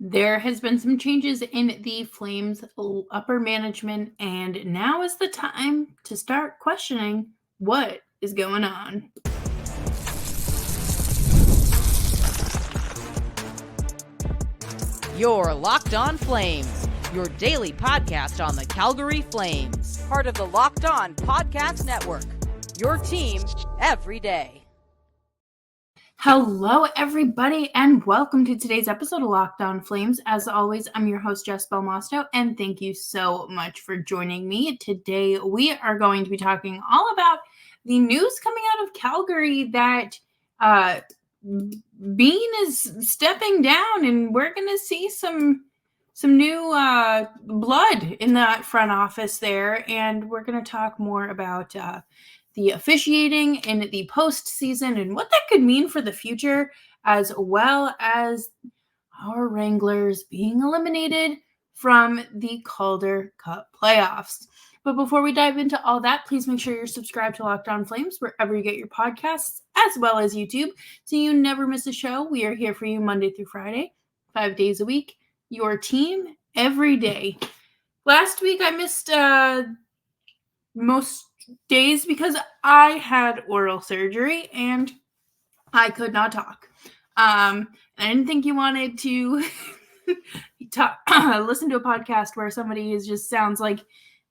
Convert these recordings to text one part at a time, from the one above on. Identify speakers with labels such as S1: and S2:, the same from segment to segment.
S1: There has been some changes in the Flames upper management, and now is the time to start questioning what is going on.
S2: You're Locked On Flames, your daily podcast on the Calgary Flames, part of the Locked On Podcast Network, your team every day.
S1: Hello, everybody, and welcome to today's episode of Locked On Flames. As always, I'm your host, Jess, and thank you so much for joining me. Today, we are going to be talking all about the news coming out of Calgary that Bean is stepping down, and we're going to see some new blood in that front office there, and we're going to talk more about the officiating in the postseason and what that could mean for the future, as well as our Wranglers being eliminated from the Calder Cup Playoffs. But before we dive into all that, please make sure you're subscribed to Locked On Flames wherever you get your podcasts, as well as YouTube, so you never miss a show. We are here for you Monday through Friday, 5 days a week, your team every day. Last week I missed most days because I had oral surgery and I could not talk. I didn't think you wanted to listen to a podcast where somebody just sounds like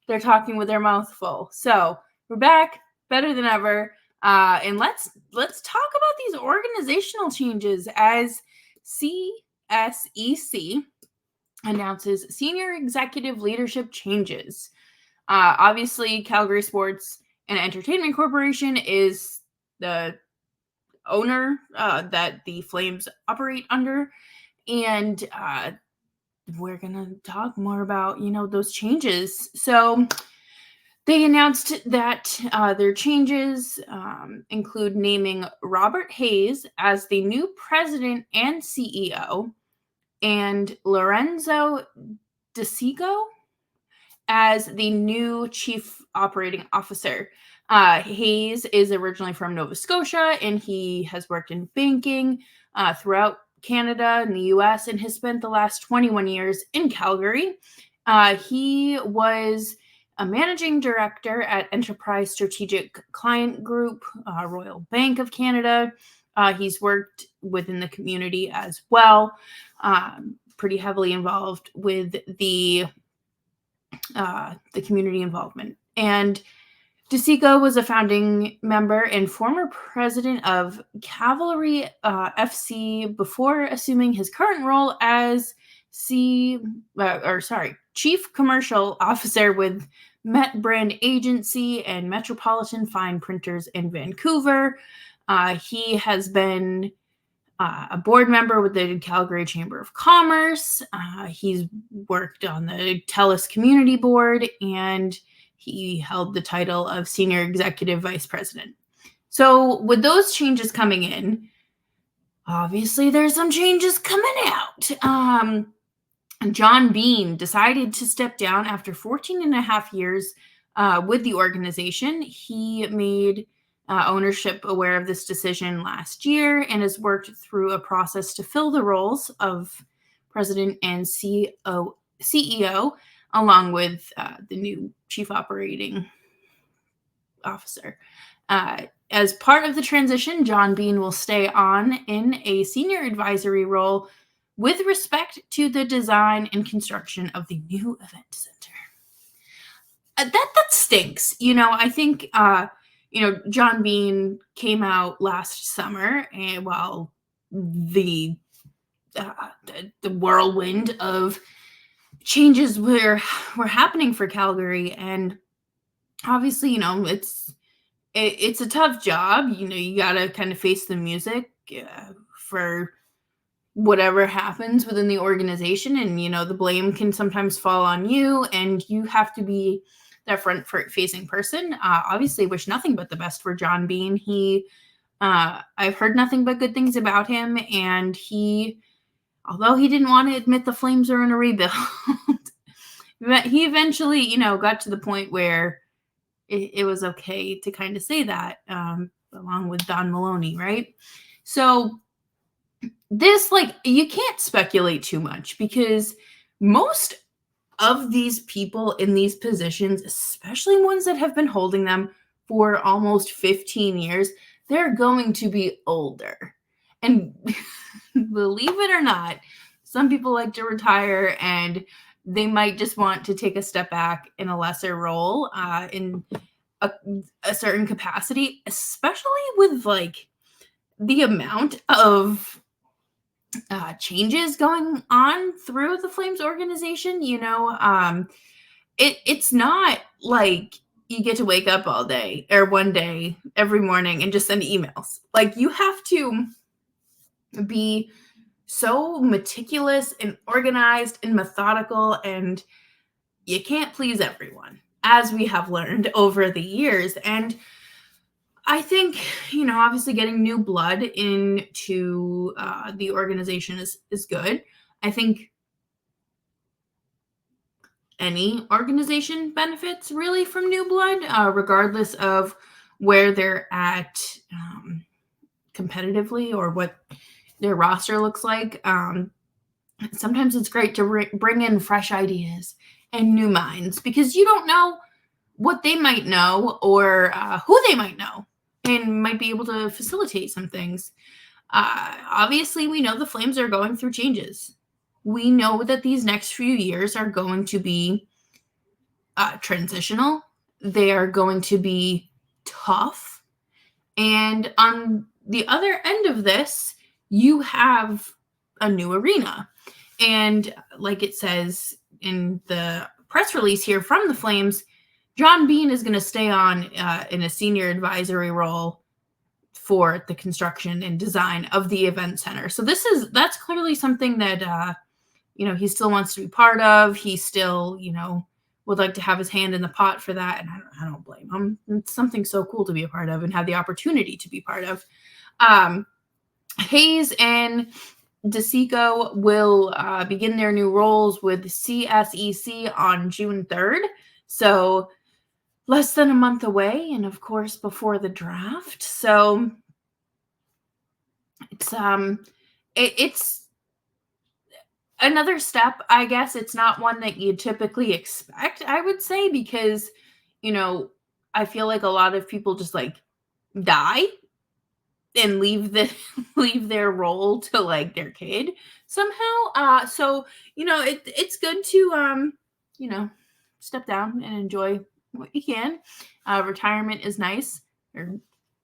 S1: they're talking with their mouth full. So we're back, better than ever. And let's talk about these organizational changes as CSEC announces senior executive leadership changes. Obviously, Calgary Sports and Entertainment Corporation is the owner that the Flames operate under, and we're going to talk more about, those changes. So they announced that their changes include naming Robert Hayes as the new president and CEO, and Lorenzo DeCicco as the new chief operating officer. Hayes is originally from Nova Scotia, and he has worked in banking throughout Canada and the U.S. and has spent the last 21 years in Calgary. He was a managing director at Enterprise Strategic Client Group, Royal Bank of Canada. He's worked within the community as well, pretty heavily involved with the community involvement. And DeCicco was a founding member and former president of Cavalry FC before assuming his current role as Chief Commercial Officer with Met Brand Agency and Metropolitan Fine Printers in Vancouver. He has been a board member with the Calgary Chamber of Commerce. He's worked on the TELUS Community Board, and he held the title of Senior Executive Vice President. So with those changes coming in, obviously there's some changes coming out. John Bean decided to step down after 14 and a half years with the organization. He made ownership aware of this decision last year and has worked through a process to fill the roles of president and CEO, along with the new chief operating officer. As part of the transition, John Bean will stay on in a senior advisory role with respect to the design and construction of the new event center. That stinks. I think John Bean came out last summer, and while the whirlwind of changes were happening for Calgary, and obviously, it's a tough job. You got to kind of face the music for whatever happens within the organization, and the blame can sometimes fall on you, and you have to be that front-facing person. Obviously, wish nothing but the best for John Bean. I've heard nothing but good things about him, and although he didn't want to admit the Flames are in a rebuild, he eventually, got to the point where it was okay to kind of say that, along with Don Maloney, right? So this, like, you can't speculate too much because most of these people in these positions, especially ones that have been holding them for almost 15 years, they're going to be older. And believe it or not, some people like to retire and they might just want to take a step back in a lesser role in a certain capacity, especially with like the amount of changes going on through the Flames organization. It's not like you get to wake up all day or one day every morning and just send emails. Like, you have to be so meticulous and organized and methodical, and you can't please everyone, as we have learned over the years. And I think, obviously getting new blood into the organization is good. I think any organization benefits really from new blood, regardless of where they're at competitively or what their roster looks like. Sometimes it's great to bring in fresh ideas and new minds because you don't know what they might know or who they might know and might be able to facilitate some things. Obviously, we know the Flames are going through changes. We know that these next few years are going to be transitional. They are going to be tough. And on the other end of this, you have a new arena. And like it says in the press release here from the Flames, John Bean is going to stay on in a senior advisory role for the construction and design of the event center. So that's clearly something that, he still wants to be part of. He still, would like to have his hand in the pot for that. And I don't blame him. It's something so cool to be a part of and have the opportunity to be part of. Hayes and DeCicco will begin their new roles with CSEC on June 3rd. So less than a month away, and of course before the draft. So it's another step, I guess. It's not one that you typically expect, I would say, because I feel like a lot of people just like die and leave their role to like their kid somehow. So it's good to step down and enjoy what you can. Retirement is nice, or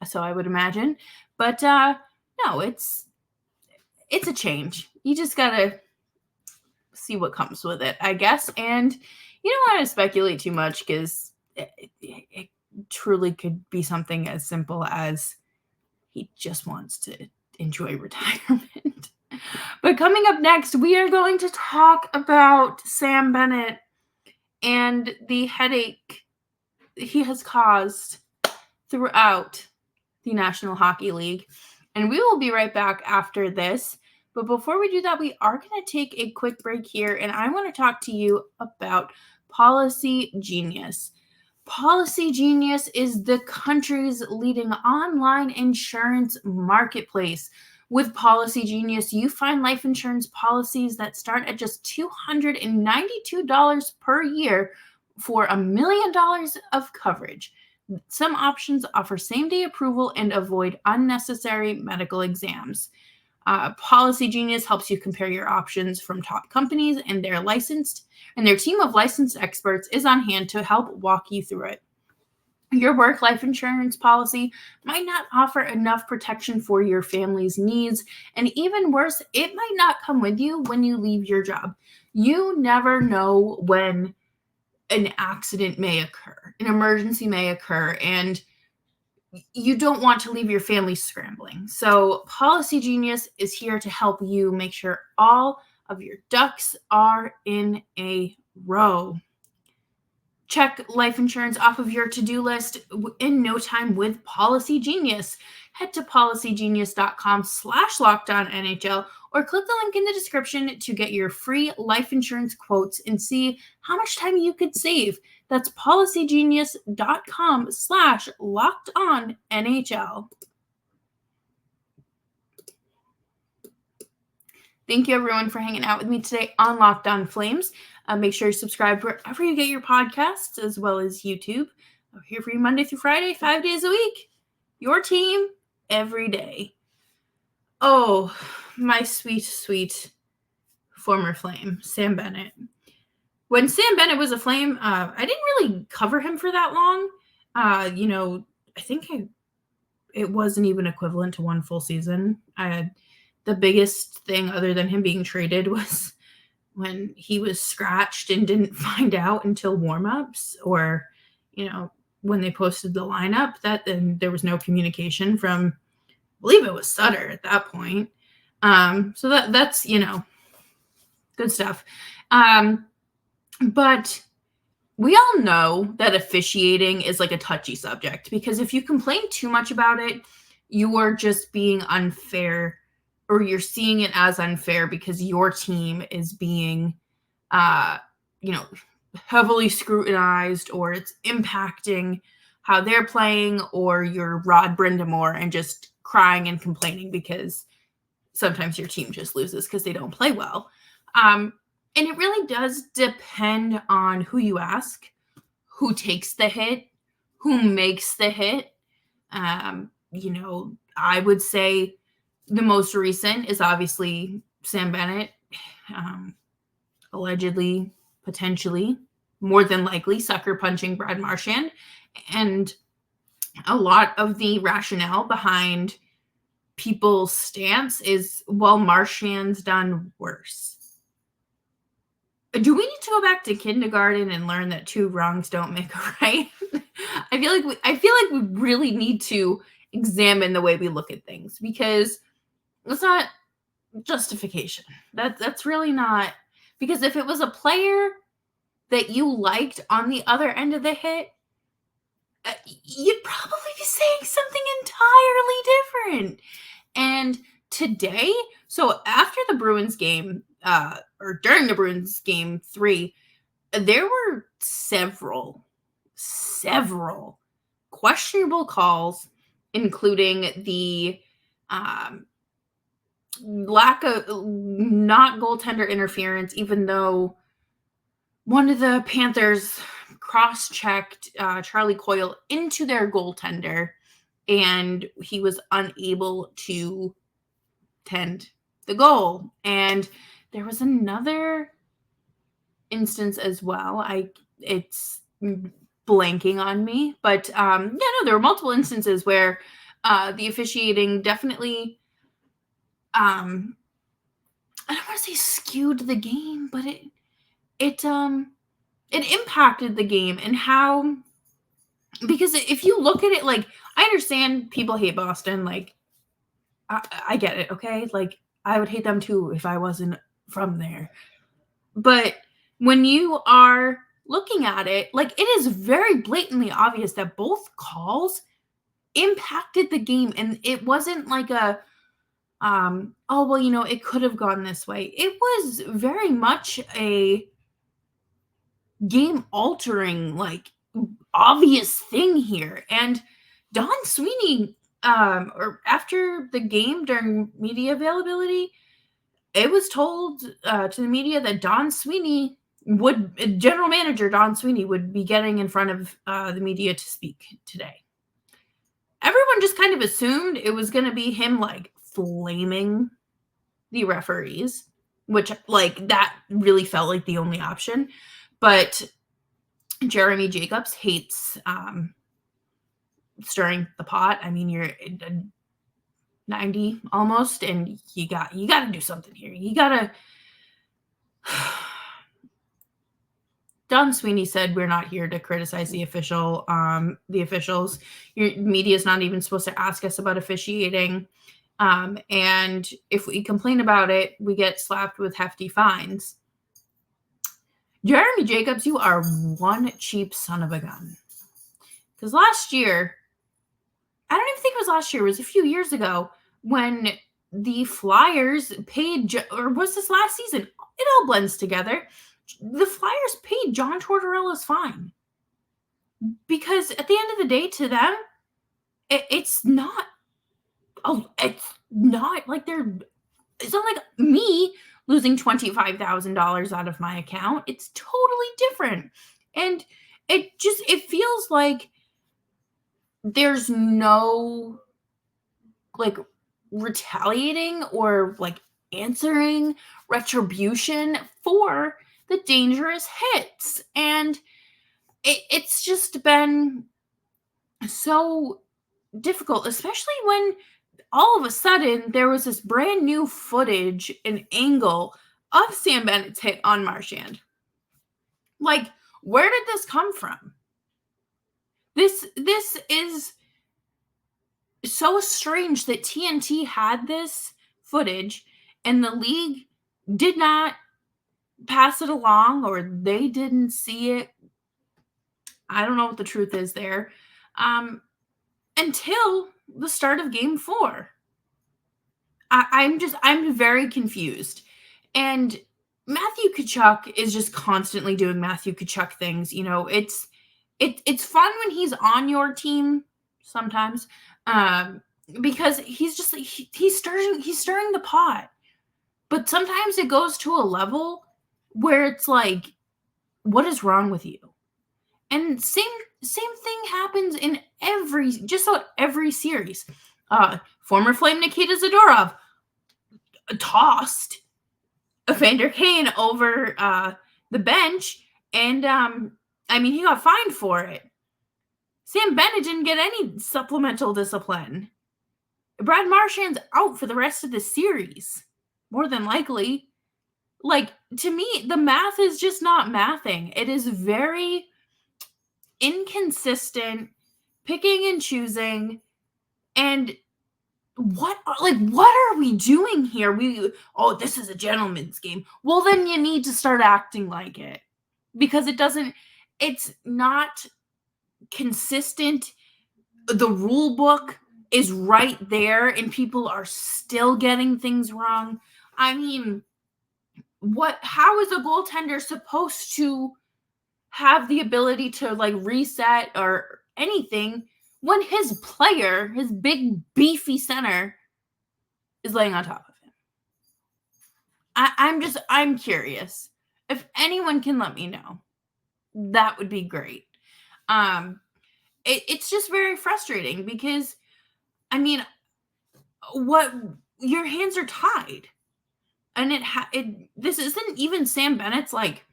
S1: so I would imagine. But no, it's a change. You just gotta see what comes with it, I guess. And you don't want to speculate too much because it truly could be something as simple as he just wants to enjoy retirement. But coming up next, we are going to talk about Sam Bennett and the headache he has caused throughout the National Hockey League. And we will be right back after this. But before we do that, we are going to take a quick break here, and I want to talk to you about Policygenius. Policygenius is the country's leading online insurance marketplace. With Policygenius, you find life insurance policies that start at just $292 per year for $1 million of coverage. Some options offer same-day approval and avoid unnecessary medical exams. Policygenius helps you compare your options from top companies, and their team of licensed experts is on hand to help walk you through it. Your work life insurance policy might not offer enough protection for your family's needs, and even worse, it might not come with you when you leave your job. You never know when an accident may occur, an emergency may occur, and you don't want to leave your family scrambling. So Policygenius is here to help you make sure all of your ducks are in a row. Check life insurance off of your to-do list in no time with Policygenius. Head to policygenius.com/LockedOnNHL or click the link in the description to get your free life insurance quotes and see how much time you could save. That's policygenius.com/LockedOnNHL. Thank you, everyone, for hanging out with me today on Locked On Flames. Make sure you subscribe wherever you get your podcasts, as well as YouTube. I'm here for you Monday through Friday, 5 days a week. Your team, every day. Oh, my sweet, sweet former Flame, Sam Bennett. When Sam Bennett was a Flame, I didn't really cover him for that long. I think it wasn't even equivalent to one full season. The biggest thing other than him being traded was when he was scratched and didn't find out until warmups, or, when they posted the lineup, then there was no communication from, I believe it was Sutter at that point. So that's, good stuff. But we all know that officiating is like a touchy subject, because if you complain too much about it, you are just being unfair, or you're seeing it as unfair because your team is being, heavily scrutinized, or it's impacting how they're playing, or you're Rod Brindamore and just crying and complaining because sometimes your team just loses because they don't play well. And it really does depend on who you ask, who takes the hit, who makes the hit. I would say the most recent is obviously Sam Bennett, allegedly, potentially, more than likely, sucker punching Brad Marchand. And a lot of the rationale behind people's stance is, well, Marchand's done worse. Do we need to go back to kindergarten and learn that two wrongs don't make a right? I feel like we really need to examine the way we look at things, because it's not justification. That's really not, because if it was a player that you liked on the other end of the hit, you'd probably be saying something entirely different. And today, so after the Bruins game, or during the Bruins game 3, there were several questionable calls, including the lack of not goaltender interference, even though one of the Panthers cross-checked Charlie Coyle into their goaltender, and he was unable to tend the goal. And there was another instance as well. It's blanking on me, but there were multiple instances where the officiating definitely, I don't want to say skewed the game, but it impacted the game. And how, because if you look at it, like, I understand people hate Boston, like, I get it, okay? Like, I would hate them too if I wasn't from there. But when you are looking at it, like, it is very blatantly obvious that both calls impacted the game. And it wasn't like a, it could have gone this way. It was very much a game-altering, like, obvious thing here. And Don Sweeney, or after the game, during media availability, it was told to the media that general manager Don Sweeney would be getting in front of the media to speak today. Everyone just kind of assumed it was going to be him, like, flaming the referees, which, like, that really felt like the only option. But Jeremy Jacobs hates stirring the pot. I mean, you're 90 almost, and you got to do something here. You got to. Don Sweeney said, "We're not here to criticize the officials. Your media is not even supposed to ask us about officiating. And if we complain about it, we get slapped with hefty fines." Jeremy Jacobs, you are one cheap son of a gun. Because last year, I don't even think it was last year, it was a few years ago, when the Flyers paid, or was this last season? It all blends together. The Flyers paid John Tortorella's fine. Because at the end of the day, to them, it's not like they're it's not like me losing $25,000 out of my account. It's totally different. And it feels like there's no like retaliating or like answering retribution for the dangerous hits. And it's just been so difficult, especially when all of a sudden there was this brand new footage and angle of Sam Bennett's hit on Marchand. Like, where did this come from? This is so strange that TNT had this footage and the league did not pass it along, or they didn't see it. I don't know what the truth is there. Until the start of Game 4. I'm very confused. And Matthew Tkachuk is just constantly doing Matthew Tkachuk things. You know, it's fun when he's on your team sometimes, because he's just like he's stirring the pot. But sometimes it goes to a level where it's like, what is wrong with you? And same thing happens in just about every series. Former Flame Nikita Zadorov tossed Evander Kane over the bench, and he got fined for it. Sam Bennett didn't get any supplemental discipline. Brad Marchand's out for the rest of the series, more than likely. Like, to me, the math is just not mathing. It is very inconsistent, picking and choosing, and what are we doing here? This is a gentleman's game. Well, then you need to start acting like it, because it's not consistent. The rule book is right there and people are still getting things wrong. I mean, how is a goaltender supposed to have the ability to like reset or anything when his player, his big beefy center, is laying on top of him? I'm curious. If anyone can let me know, that would be great. It's just very frustrating because, I mean, your hands are tied, and this isn't even Sam Bennett's like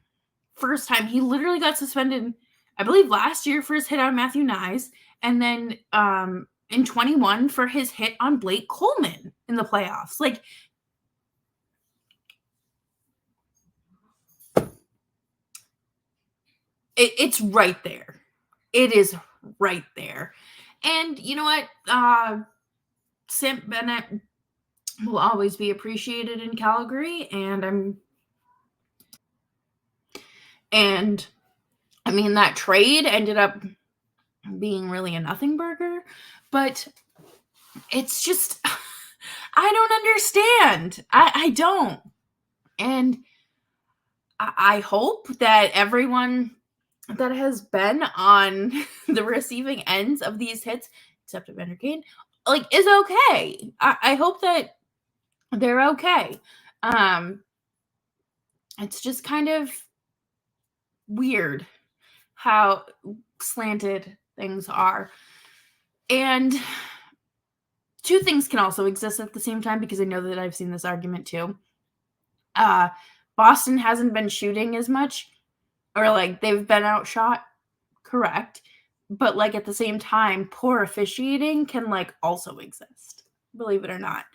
S1: first time. He literally got suspended, I believe, last year for his hit on Matthew Nyes, and then in 21 for his hit on Blake Coleman in the playoffs. Like, it's right there. It is right there. And you know what? Sam Bennett will always be appreciated in Calgary, and I mean, that trade ended up being really a nothing burger, but it's just, I don't understand. I don't. And I hope that everyone that has been on the receiving ends of these hits, except Evander Kane, like, is okay. I hope that they're okay. It's just kind of weird how slanted things are. And two things can also exist at the same time, because I know that I've seen this argument too. Boston hasn't been shooting as much, or like they've been outshot, correct? But like at the same time, poor officiating can like also exist, believe it or not.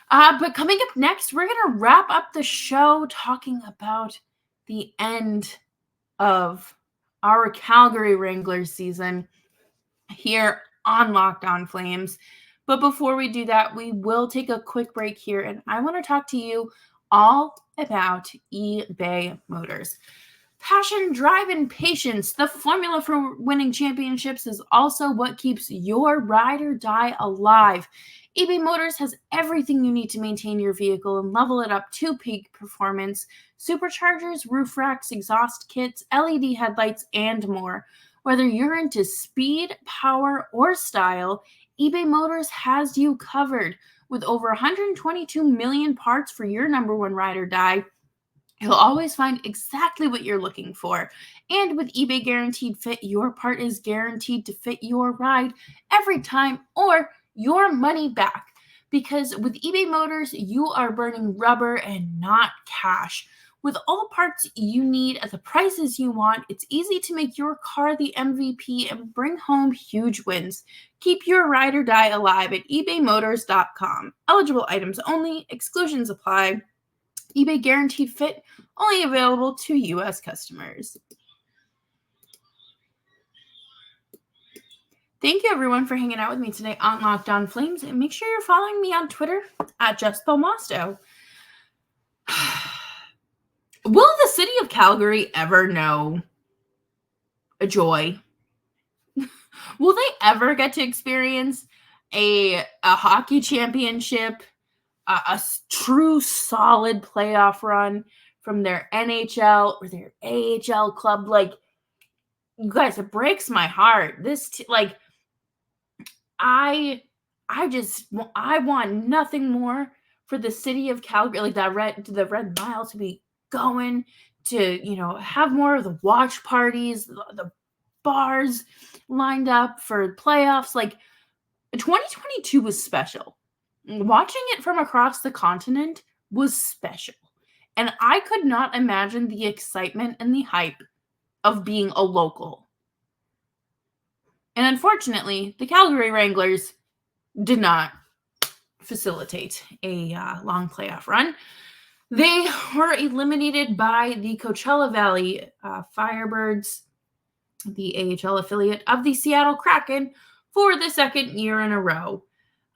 S1: But coming up next, we're going to wrap up the show talking about the end of our Calgary Wranglers season here on Locked On Flames. But before we do that, we will take a quick break here, and I want to talk to you all about eBay Motors. Passion, drive, and patience, the formula for winning championships, is also what keeps your ride or die alive. eBay Motors has everything you need to maintain your vehicle and level it up to peak performance: superchargers, roof racks, exhaust kits, LED headlights, and more. Whether you're into speed, power, or style, eBay Motors has you covered. With over 122 million parts for your number one ride or die, you'll always find exactly what you're looking for. And with eBay Guaranteed Fit, your part is guaranteed to fit your ride every time or your money back. Because with eBay Motors, you are burning rubber and not cash. With all the parts you need at the prices you want, it's easy to make your car the MVP and bring home huge wins. Keep your ride or die alive at ebaymotors.com. Eligible items only, exclusions apply. eBay Guaranteed Fit, only available to U.S. customers. Thank you, everyone, for hanging out with me today on Locked On Flames. And make sure you're following me on Twitter at Jess Belmosto. Will the city of Calgary ever know a joy? Will they ever get to experience a hockey championship, a true solid playoff run from their NHL or their AHL club? Like, you guys, it breaks my heart. I want nothing more for the city of Calgary, like the Red Mile, to be going to, have more of the watch parties, the bars lined up for playoffs. Like, 2022 was special. Watching it from across the continent was special. And I could not imagine the excitement and the hype of being a local. And unfortunately, the Calgary Wranglers did not facilitate a long playoff run. They were eliminated by the Coachella Valley Firebirds, the AHL affiliate of the Seattle Kraken, for the second year in a row.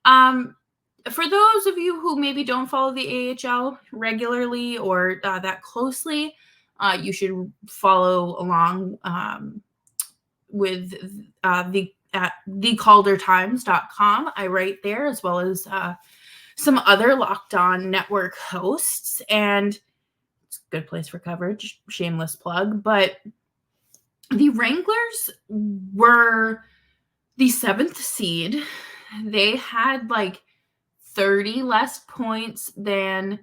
S1: For those of you who maybe don't follow the AHL regularly or that closely, you should follow along with the caldertimes.com. I write there, as well as some other Locked On Network hosts, and it's a good place for coverage. Shameless plug. But the Wranglers were the 7th seed. They had 30 less points than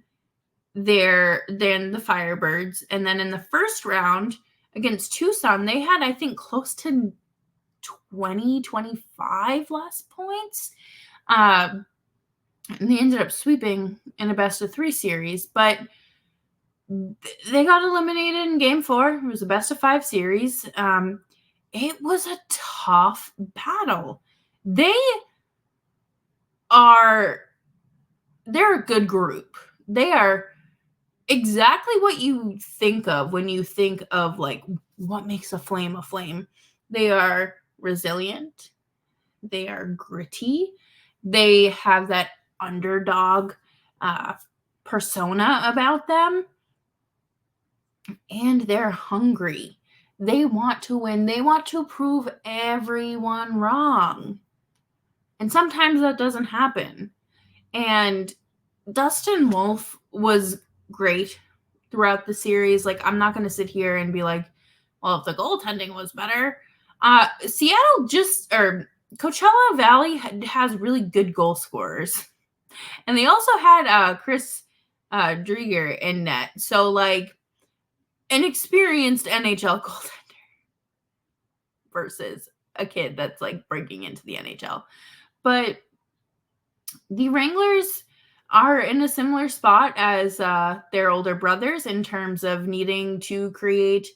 S1: the Firebirds. And then in the first round against Tucson, they had, I think, close to 25 less points. And they ended up sweeping in a best-of-3 series. But they got eliminated in Game 4. It was a best-of-5 series. It was a tough battle. They're a good group. They are exactly what you think of when you think of what makes a flame a flame. They are resilient. They are gritty. They have that underdog persona about them. And they're hungry. They want to win. They want to prove everyone wrong. And sometimes that doesn't happen. And Dustin Wolf was great throughout the series. I'm not going to sit here and be like, well, if the goaltending was better. Coachella Valley has really good goal scorers. And they also had Chris Drieger in net. So, an experienced NHL goaltender versus a kid that's breaking into the NHL. But the Wranglers are in a similar spot as their older brothers in terms of needing to create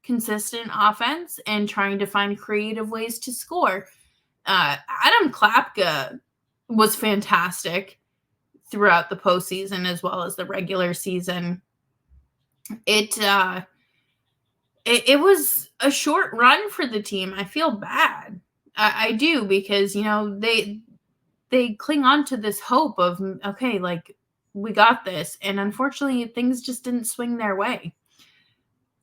S1: consistent offense and trying to find creative ways to score. Adam Klapka was fantastic throughout the postseason as well as the regular season. It was a short run for the team. I feel bad. I do, because they cling on to this hope of, okay, we got this, and unfortunately things just didn't swing their way.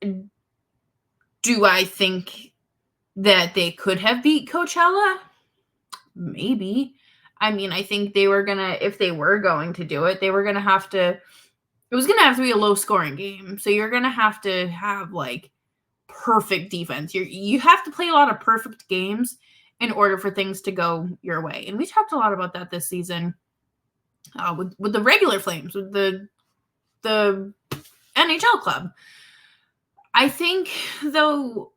S1: Do I think that they could have beat Coachella? Maybe. I mean, I think they were if they were going to do it, they were gonna have to. It was going to have to be a low-scoring game. So you're going to have perfect defense. You have to play a lot of perfect games in order for things to go your way. And we talked a lot about that this season. with the regular Flames, with the NHL club. I think, though,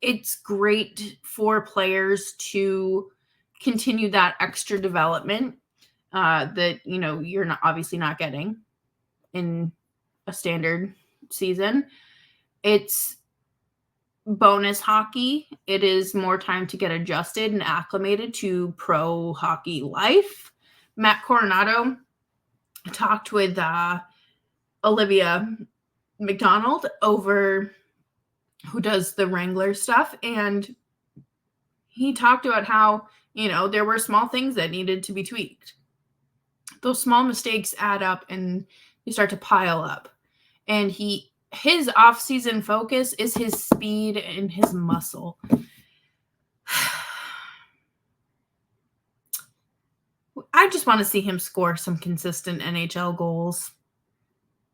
S1: it's great for players to continue that extra development that, you're not obviously not getting in a standard season. It's bonus hockey. It is more time to get adjusted and acclimated to pro hockey life. Matt Coronado talked with Olivia McDonald who does the Wrangler stuff, and he talked about how, there were small things that needed to be tweaked. Those small mistakes add up and they start to pile up. And his off-season focus is his speed and his muscle. I just want to see him score some consistent NHL goals.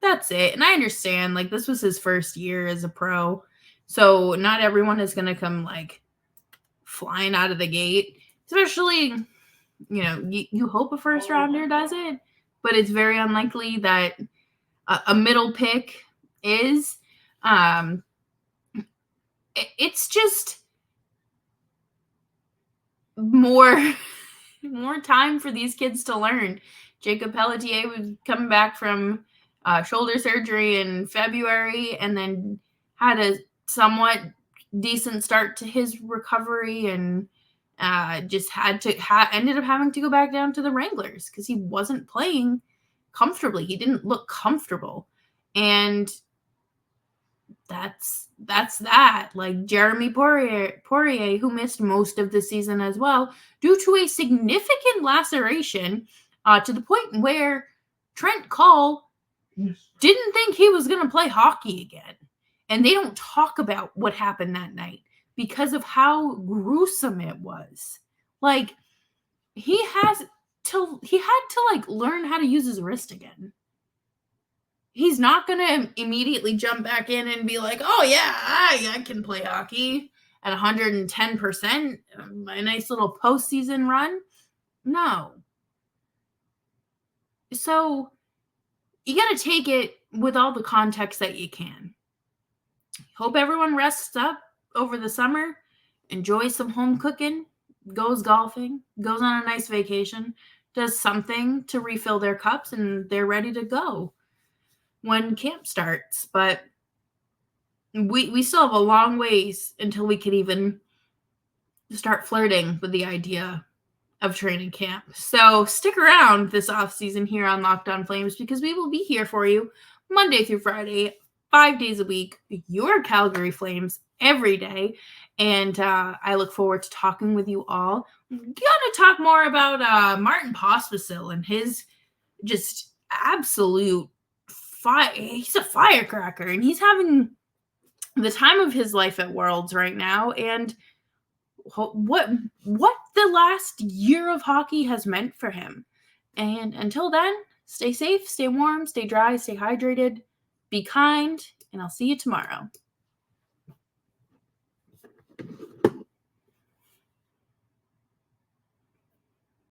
S1: That's it. And I understand, this was his first year as a pro, so not everyone is going to come, flying out of the gate. Especially, you hope a first-rounder does it, but it's very unlikely that a middle pick is. It's just more time for these kids to learn. Jacob Pelletier was coming back from shoulder surgery in February and then had a somewhat decent start to his recovery and just ended up having to go back down to the Wranglers because he wasn't playing comfortably. He didn't look comfortable. And that's that. Jeremy Poirier, who missed most of the season as well, due to a significant laceration, to the point where Trent Cull didn't think he was going to play hockey again. And they don't talk about what happened that night because of how gruesome it was. He had to learn how to use his wrist again. He's not going to immediately jump back in and be like, oh yeah, I can play hockey at 110%, a nice little postseason run. No. So you got to take it with all the context that you can. Hope everyone rests up over the summer, enjoys some home cooking, goes golfing, goes on a nice vacation, does something to refill their cups, and they're ready to go when camp starts. But we still have a long ways until we can even start flirting with the idea of training camp. So stick around this offseason here on Locked On Flames, because we will be here for you Monday through Friday, 5 days a week, your Calgary Flames every day. And I look forward to talking with you all. I'm going to talk more about Martin Pospisil and his just absolute fire. He's a firecracker, and he's having the time of his life at Worlds right now. And what the last year of hockey has meant for him. And until then, stay safe, stay warm, stay dry, stay hydrated, be kind, and I'll see you tomorrow.